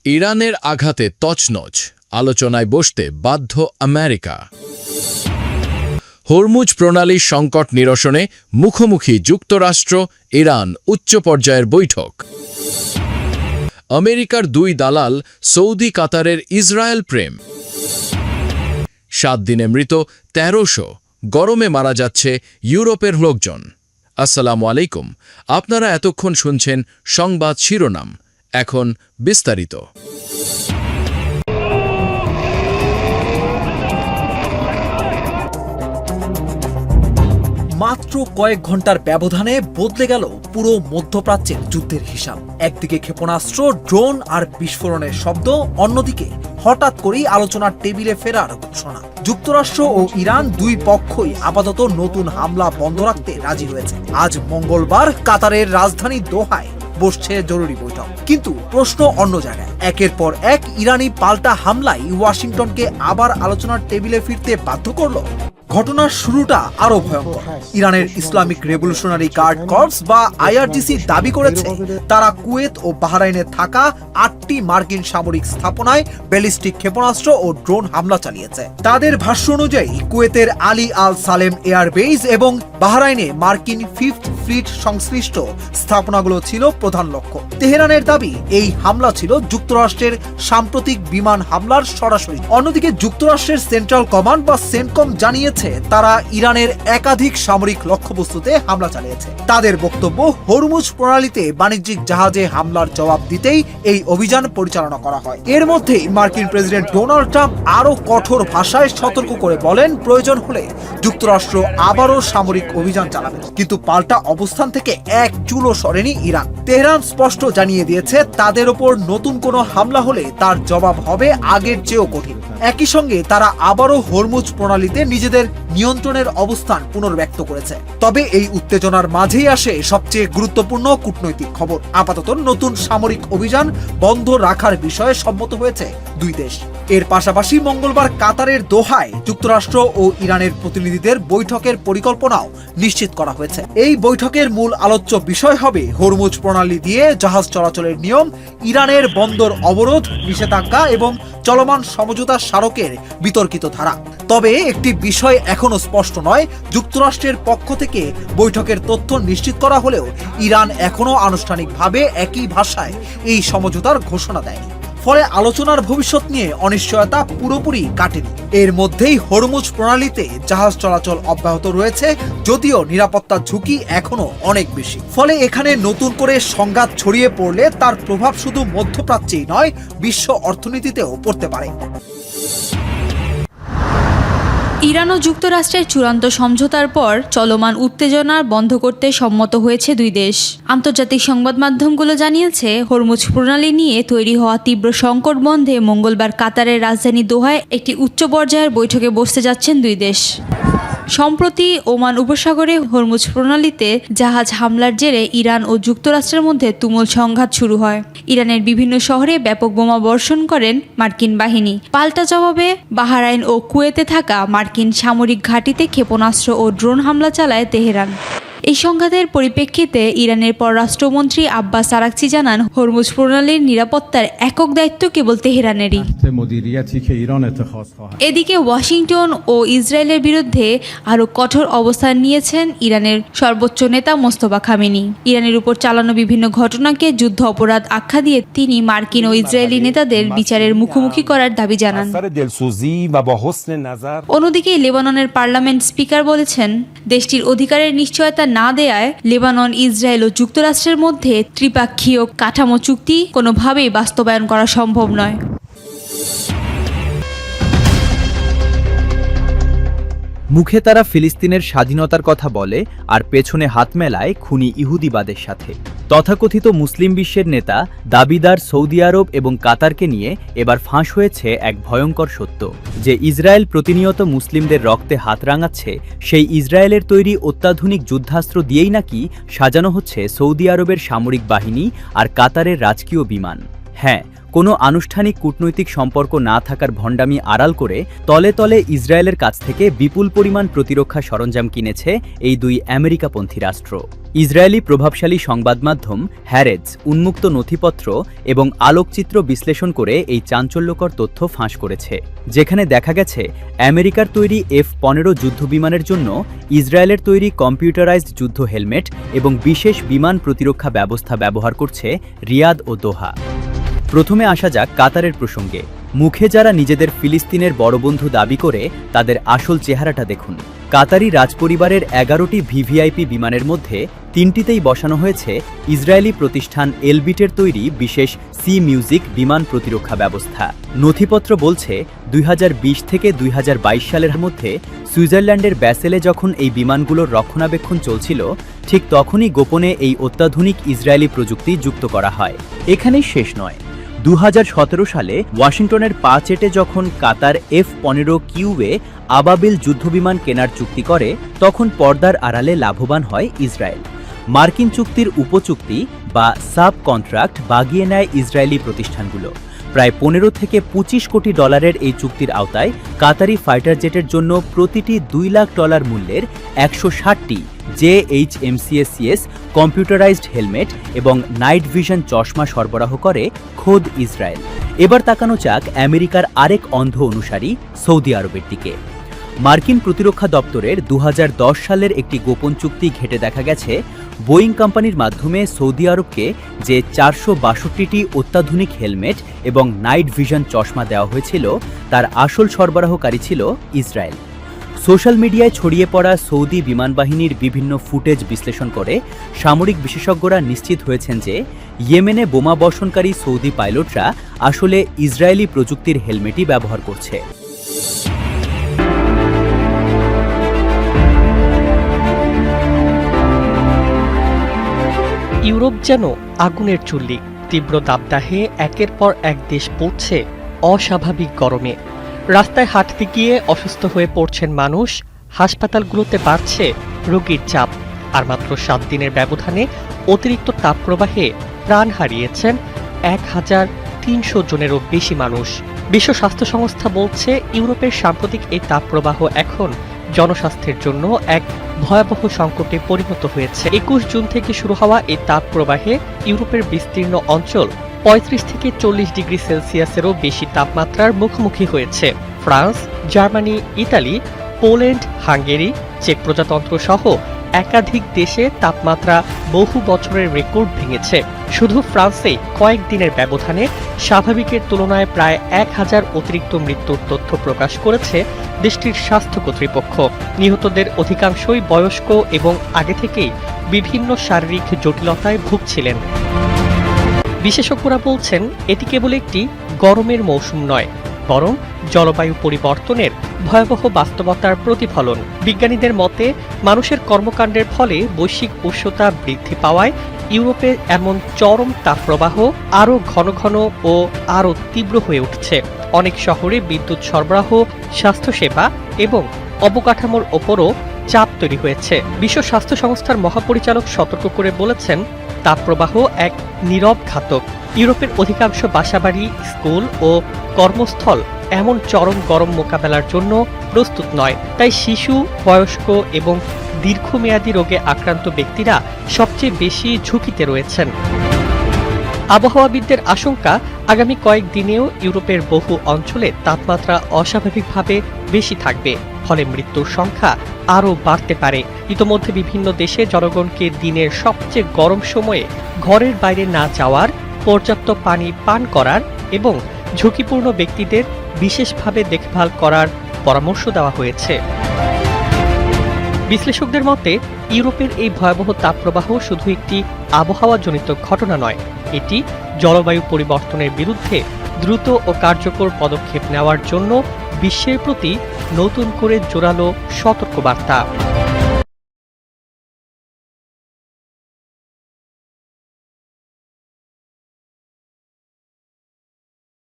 ইরানের আঘাতে তছনছ, আলোচনায় বসতে বাধ্য আমেরিকা। হরমুজ প্রণালীর সংকট নিরসনে মুখোমুখি যুক্তরাষ্ট্র, ইরান উচ্চ পর্যায়ের বৈঠক। আমেরিকার 2 দালাল, সৌদি কাতারের ইসরায়েল প্রেম। 7 দিনে মৃত 1300, গরমে মারা যাচ্ছে ইউরোপের লোকজন। আসসালামু আলাইকুম, আপনারা এতক্ষণ শুনছেন সংবাদ শিরোনাম, এখন বিস্তারিত। মাত্র কয়েক ঘন্টার ব্যবধানে বদলে গেল পুরো মধ্যপ্রাচ্যের যুদ্ধের হিসাব। একদিকে ক্ষেপণাস্ত্র, ড্রোন আর বিস্ফোরণের শব্দ, অন্যদিকে হঠাৎ করেই আলোচনার টেবিলে ফেরার ঘোষণা। যুক্তরাষ্ট্র ও ইরান দুই পক্ষই আপাতত নতুন হামলা বন্ধ রাখতে রাজি হয়েছে। আজ মঙ্গলবার কাতারের রাজধানী দোহায় বসছে জরুরি বৈঠক। কিন্তু প্রশ্ন অন্য জায়গায়। একের পর এক ইরানি পাল্টা হামলায় ওয়াশিংটনকে আবার আলোচনার টেবিলে ফিরতে বাধ্য করল। ঘটনার শুরুটা আরো ভয়ঙ্কর। ইরানের ইসলামিক রেভলিউশনারি গার্ড কর্পস বা আইআরজিসি দাবি করেছে তারা কুয়েত ও বাহরাইনে থাকা 8টি মার্কিন সামরিক স্থাপনায় ব্যালিস্টিক ক্ষেপণাস্ত্র ও ড্রোন হামলা চালিয়েছে। তাদের ভাষ্য অনুযায়ী কুয়েতের আলী আল সালেম এয়ারবেস এবং বাহরাইনে মার্কিন 5th ফ্লিট সংশ্লিষ্ট স্থাপনাগুলো ছিল প্রধান লক্ষ্য। তেহরানের দাবি এই হামলা ছিল যুক্তরাষ্ট্রের সাম্প্রতিক বিমান হামলার সরাসরি। অন্যদিকে যুক্তরাষ্ট্রের সেন্ট্রাল কমান্ড বা সেন্টকম জানিয়েছে তারা ইরানের একাধিক সামরিক লক্ষ্যবস্তুতে হামলা চালিয়েছে। তাদের বক্তব্য, হরমুজ প্রণালীতে বাণিজ্যিক জাহাজে হামলার জবাব দিতেই এই অভিযান পরিচালনা করা হয়। এর মধ্যেই মার্কিন প্রেসিডেন্ট ডোনাল্ড ট্রাম্প আরো কঠোর ভাষায় সতর্ক করে বলেন প্রয়োজন হলে যুক্তরাষ্ট্র আবারও সামরিক অভিযান চালাবে। কিন্তু পাল্টা অবস্থান থেকে এক চুলও সরেনি ইরান। তেহরান স্পষ্ট জানিয়ে দিয়েছে তাদের ওপর নতুন কোনো হামলা হলে তার জবাব হবে আগের চেয়েও কঠিন। একই সঙ্গে তারা আবারও হরমুজ প্রণালীতে নিজেদের নিয়ন্ত্রণের অবস্থান পুনর্ব্যক্ত করেছে। তবে এই উত্তেজনার মাঝেই আসে সবচেয়ে গুরুত্বপূর্ণ কূটনৈতিক খবর। আপাতত নতুন সামরিক অভিযান বন্ধ রাখার বিষয়ে সম্মত হয়েছে দুই দেশ। এর পাশাপাশি মঙ্গলবার কাতারের দোহায় যুক্তরাষ্ট্র ও ইরানের প্রতিনিধিদের বৈঠকের পরিকল্পনাও নিশ্চিত করা হয়েছে। এই বৈঠকের মূল আলোচ্য বিষয় হবে হরমুজ প্রণালী দিয়ে জাহাজ চলাচলের নিয়ম, ইরানের বন্দর অবরোধ, নিষেধাজ্ঞা এবং চলমান সমঝোতা স্মারকের বিতর্কিত ধারা। তবে একটি বিষয় এখনো স্পষ্ট নয়। যুক্তরাষ্ট্রের পক্ষ থেকে বৈঠকের তথ্য নিশ্চিত করা হলেও ইরান এখনো আনুষ্ঠানিকভাবে একই ভাষায় এই সমঝোতার ঘোষণা দেয়নি। ফলে আলোচনার ভবিষ্যৎ নিয়ে অনিশ্চয়তা পুরোপুরি কাটেনি। এর মধ্যেই হরমুজ প্রণালীতে জাহাজ চলাচল অব্যাহত রয়েছে, যদিও নিরাপত্তার ঝুঁকি এখনো অনেক বেশি। ফলে এখানে নতুন করে সংঘাত ছড়িয়ে পড়লে তার প্রভাব শুধু মধ্যপ্রাচ্যেই নয়, বিশ্ব অর্থনীতিতেও পড়তে পারে। ইরান ও যুক্তরাষ্ট্রের চূড়ান্ত সমঝোতার পর চলমান উত্তেজনা বন্ধ করতে সম্মত হয়েছে দুই দেশ। আন্তর্জাতিক সংবাদ মাধ্যমগুলো জানিয়েছে হরমুজ প্রণালী নিয়ে তৈরি হওয়া তীব্র সংকট বন্ধে মঙ্গলবার কাতারের রাজধানী দোহায় একটি উচ্চ পর্যায়ের বৈঠকে বসতে যাচ্ছেন দুই দেশ। সম্প্রতি ওমান উপসাগরে হরমুজ প্রণালীতে জাহাজ হামলার জেরে ইরান ও যুক্তরাষ্ট্রের মধ্যে তুমুল সংঘাত শুরু হয়। ইরানের বিভিন্ন শহরে ব্যাপক বোমা বর্ষণ করেন মার্কিন বাহিনী। পাল্টা জবাবে বাহরাইন ও কুয়েতে থাকা মার্কিন সামরিক ঘাঁটিতে ক্ষেপণাস্ত্র ও ড্রোন হামলা চালায় তেহরান। এই সংঘাতের পরিপ্রেক্ষিতে ইরানের পররাষ্ট্রমন্ত্রী আব্বাস আরাকচি জানান, হরমুজ প্রণালীর নিরাপত্তার একক দায়িত্ব কেবল তেহরানেরই। এদিকে ওয়াশিংটন ও ইসরায়েলের বিরুদ্ধে আরও কঠোর অবস্থান নিয়েছেন ইরানের সর্বোচ্চ নেতা মোস্তফা খামেনি। ইরানের উপর চালানো বিভিন্ন ঘটনাকে যুদ্ধ অপরাধ আখ্যা দিয়ে তিনি মার্কিন ও ইসরায়েলি নেতাদের বিচারের মুখোমুখি করার দাবি জানান। অন্যদিকে লেবাননের পার্লামেন্ট স্পিকার বলেছেন, দেশটির অধিকারের নিশ্চয়তা না দেয়ায় লেবানন, ইসরায়েল ও যুক্তরাষ্ট্রের মধ্যে ত্রিপাক্ষীয় কাঠামো চুক্তি কোনোভাবেই বাস্তবায়ন করা সম্ভব নয়। মুখে তারা ফিলিস্তিনের স্বাধীনতার কথা বলে আর পেছনে হাত মেলায় খুনি ইহুদিবাদের সাথে। তথাকথিত মুসলিম বিশ্বের নেতা দাবিদার সৌদি আরব এবং কাতারকে নিয়ে এবার ফাঁস হয়েছে এক ভয়ঙ্কর সত্য, যে ইসরায়েল প্রতিনিয়ত মুসলিমদের রক্তে হাত রাঙাচ্ছে। সেই ইসরায়েলের তৈরি অত্যাধুনিক যুদ্ধাস্ত্র দিয়েই নাকি সাজানো হচ্ছে সৌদি আরবের সামরিক বাহিনী আর কাতারের রাজকীয় বিমান। হ্যাঁ, কোনো আনুষ্ঠানিক কূটনৈতিক সম্পর্ক না থাকার ভণ্ডামি আড়াল করে তলে তলে ইসরায়েলের কাছ থেকে বিপুল পরিমাণ প্রতিরক্ষা সরঞ্জাম কিনেছে এই দুই আমেরিকাপন্থী রাষ্ট্র। ইসরায়েলি প্রভাবশালী সংবাদ মাধ্যম হ্যারেজ উন্মুক্ত নথিপত্র এবং আলোকচিত্র বিশ্লেষণ করে এই চাঞ্চল্যকর তথ্য ফাঁস করেছে, যেখানে দেখা গেছে আমেরিকার তৈরি F-15 যুদ্ধবিমানের জন্য ইসরায়েলের তৈরি কম্পিউটারাইজড যুদ্ধ হেলমেট এবং বিশেষ বিমান প্রতিরক্ষা ব্যবস্থা ব্যবহার করছে রিয়াদ ও দোহা। প্রথমে আসা যাক কাতারের প্রসঙ্গে। মুখে যারা নিজেদের ফিলিস্তিনের বড় বন্ধু দাবি করে, তাদের আসল চেহারাটা দেখুন। কাতারি রাজপরিবারের 11টি ভিভিআইপি বিমানের মধ্যে 3টিতেই বসানো হয়েছে ইসরায়েলি প্রতিষ্ঠান এলবিটের তৈরি বিশেষ সি মিউজিক বিমান প্রতিরক্ষা ব্যবস্থা। নথিপত্র বলছে 2020 থেকে 2022 সালের মধ্যে সুইজারল্যান্ডের ব্যাসেলে যখন এই বিমানগুলোর রক্ষণাবেক্ষণ চলছিল, ঠিক তখনই গোপনে এই অত্যাধুনিক ইসরায়েলি প্রযুক্তি যুক্ত করা হয়। এখানেই শেষ নয়। 2017 সালে ওয়াশিংটনের পাচেটে যখন কাতার F-15 কিউএ আবাবিল যুদ্ধবিমান কেনার চুক্তি করে, তখন পর্দার আড়ালে লাভবান হয় ইসরায়েল। মার্কিন চুক্তির উপচুক্তি বা সাব কন্ট্রাক্ট বাগিয়ে নেয় ইসরায়েলি প্রতিষ্ঠানগুলো। প্রায় 15 থেকে 25 কোটি ডলারের এই চুক্তির আওতায় কাতারি ফাইটার জেটের জন্য প্রতিটি $2 লাখ মূল্যের 160টি JHMCS কম্পিউটারাইজড হেলমেট এবং নাইট ভিশন চশমা সরবরাহ করে খোদ ইসরায়েল। এবার তাকানো যাক আমেরিকার আরেক অন্ধ অনুসারী সৌদি আরবের দিকে। মার্কিন প্রতিরক্ষা দপ্তরের 2010 সালের একটি গোপন চুক্তি ঘেঁটে দেখা গেছে, বোয়িং কোম্পানির মাধ্যমে সৌদি আরবকে যে 462টি অত্যাধুনিক হেলমেট এবং নাইট ভিশন চশমা দেওয়া হয়েছিল, তার আসল সরবরাহকারী ছিল ইসরায়েল। সোশ্যাল মিডিয়ায় ছড়িয়ে পড়া সৌদি বিমান বাহিনীর বিভিন্ন ফুটেজ বিশ্লেষণ করে সামরিক বিশেষজ্ঞরা নিশ্চিত হয়েছেন যে ইয়েমেনে বোমা বর্ষণকারী সৌদি পাইলটরা আসলে ইসরায়েলি প্রযুক্তির হেলমেটই ব্যবহার করছে। ইউরোপ যেন আগুনের চুল্লি। তীব্র দাবদাহে একের পর এক দেশ পড়ছে অস্বাভাবিক গরমে। রাস্তায় হাঁটতে গিয়ে অসুস্থ হয়ে পড়ছেন মানুষ, হাসপাতালগুলোতে বাড়ছে রোগীর চাপ। আর মাত্র 7 দিনের ব্যবধানে অতিরিক্ত তাপপ্রবাহে প্রাণ হারিয়েছেন 1300 জনেরও বেশি মানুষ। বিশ্ব স্বাস্থ্য সংস্থা বলছে, ইউরোপের সাম্প্রতিক এই তাপপ্রবাহ এখন জনস্বাস্থ্যের জন্য এক ভয়াবহ সংকটে পরিণত হয়েছে। 21 জুন থেকে শুরু হওয়া এই তাপপ্রবাহে ইউরোপের বিস্তীর্ণ অঞ্চল 35 থেকে 40 ডিগ্রি সেলসিয়াসেরও বেশি তাপমাত্রার মুখোমুখি হয়েছে। France, Germany, Italy, Poland, Hungary, চেক প্রজাতন্ত্র সহ একাধিক দেশে তাপমাত্রা বহু বছরের রেকর্ড ভেঙেছে। শুধু ফ্রান্সে কয়েকদিনের ব্যবধানে স্বাভাবিকের তুলনায় প্রায় 1000 অতিরিক্ত মৃত্যুর তথ্য প্রকাশ করেছে দেশটির স্বাস্থ্য কর্তৃপক্ষ। নিহতদের অধিকাংশই বয়স্ক এবং আগে থেকেই বিভিন্ন শারীরিক জটিলতায় ভুগছিলেন। বিশেষজ্ঞরা বলছেন, এটি কেবল একটি গরমের মৌসুম নয়, বরং জলবায়ু পরিবর্তনের ভয়াবহ বাস্তবতার প্রতিফলন। বিজ্ঞানীদের মতে, মানুষের কর্মকাণ্ডের ফলে বৈশ্বিক উষ্ণতা বৃদ্ধি পাওয়ায় ইউরোপে এমন চরম তাপপ্রবাহ আরও ঘন ঘন ও আরও তীব্র হয়ে উঠছে। অনেক শহরে বিদ্যুৎ সরবরাহ, স্বাস্থ্যসেবা এবং অবকাঠামোর ওপরও চাপ তৈরি হয়েছে। বিশ্ব স্বাস্থ্য সংস্থার মহাপরিচালক সতর্ক করে বলেছেন, তাপপ্রবাহ এক নীরব ঘাতক। ইউরোপের অধিকাংশ বাসাবাড়ি, স্কুল ও কর্মস্থল এমন চরম গরম মোকাবেলার জন্য প্রস্তুত নয়। তাই শিশু, বয়স্ক এবং দীর্ঘমেয়াদী রোগে আক্রান্ত ব্যক্তিরা সবচেয়ে বেশি ঝুঁকিতে রয়েছেন। আবহাওয়াবিদদের আশঙ্কা, আগামী কয়েকদিনেও ইউরোপের বহু অঞ্চলে তাপমাত্রা অস্বাভাবিকভাবে বেশি থাকবে, ফলে মৃত্যুর সংখ্যা আরও বাড়তে পারে। ইতোমধ্যে বিভিন্ন দেশে জনগণকে দিনের সবচেয়ে গরম সময়ে ঘরের বাইরে না যাওয়ার, পর্যাপ্ত পানি পান করার এবং ঝুঁকিপূর্ণ ব্যক্তিদের বিশেষভাবে দেখভাল করার পরামর্শ দেওয়া হয়েছে। বিশ্লেষকদের মতে, ইউরোপের এই ভয়াবহ তাপপ্রবাহ শুধু একটি আবহাওয়াজনিত ঘটনা নয়, এটি জলবায়ু পরিবর্তনের বিরুদ্ধে দ্রুত ও কার্যকর পদক্ষেপ নেওয়ার জন্য বিশ্বের প্রতি নতুন করে জোরালো সতর্কবার্তা।